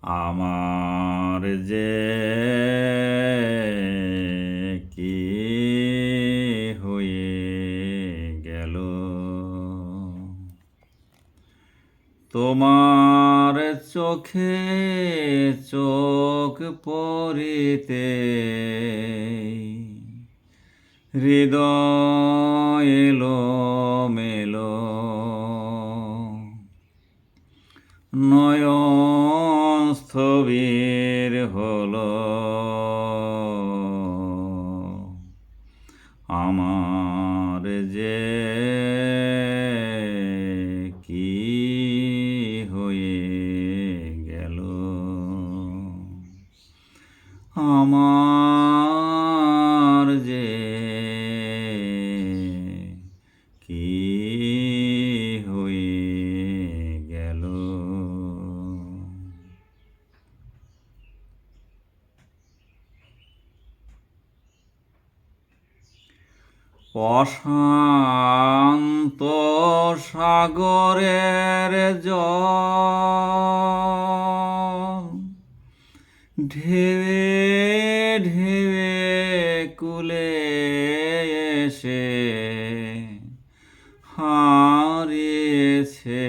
আমার যে কি হয়ে গেল, তোমার চোখে চোখ পড়িতে হৃদয় এলোমেলো, নয়ন স্থবির হলো। আমার যে কি হয়ে গেল, আমার যে কি হয়ে গেল। অশান্ত সাগরের জল ঢেউে ঢেউে কূলে এসে হারিয়েছে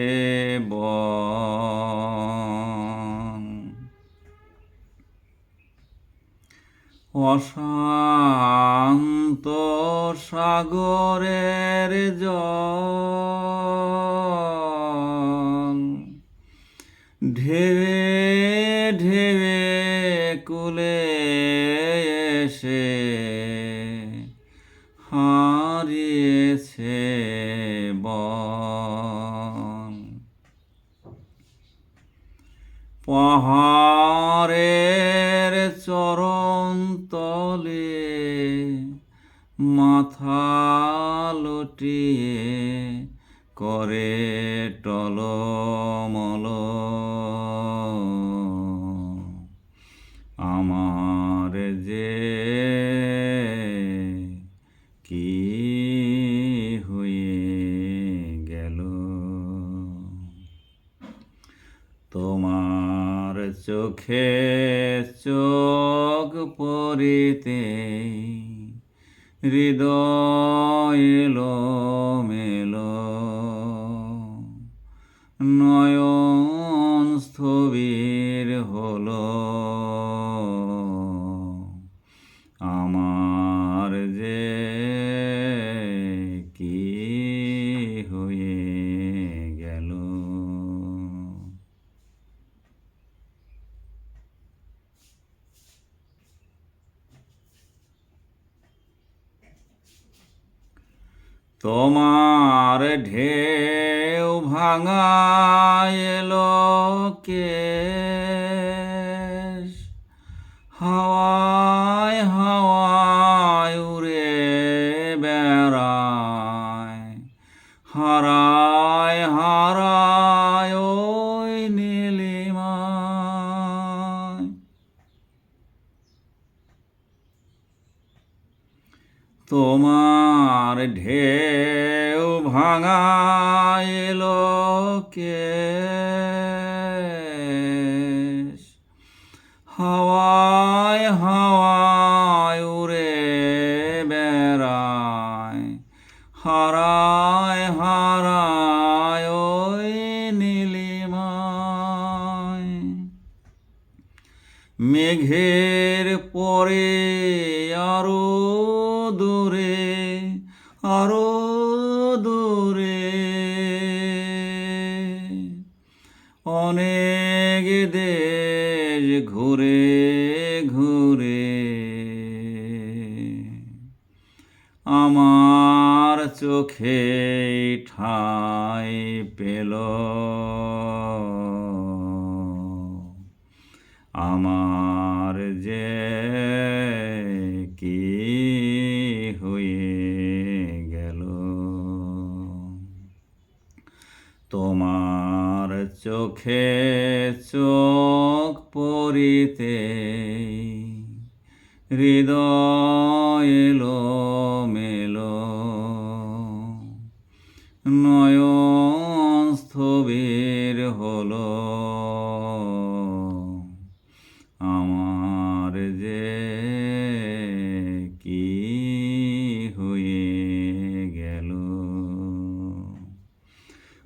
বন। অশান্ত সাগরের জল ঢেউে ঢেউে কূলে এসে হারিয়েছে বন। পাহাড়ের চরণ তলে মাথা লুটিয়ে করে টলমল, আমার যে কি হয়ে গেল। তোমার চোখে চোখ পড়িতে হৃদয় এলোমেলো, নয়ন স্থবির হলো। আমার যে কি হয়ে গেল। তোমার ঢেউ ভাঙা এলো কেশ, হাওয়ায় হাওয়ায় উড়ে বেড়ায়, হারায় হারায় ওই নীলিমায়। তোমার ঢেউ ভাঙা এলো কেশ, হাওয়ায় হাওয়ায় উড়ে বেড়ায়, হারায় হারায় ওই নীলিমায়। মেঘের পরে আরো দূরে আরো দূরে অনেক দেশ ঘুরে ঘুরে আমার চোখে ঠাঁই পেল। আমার যে কি হয়ে গেল। তোমার চোখে চোখ পড়িতে হৃদয় এলোমেলো, নয়ন স্থবির হলো।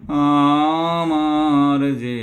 আমার যে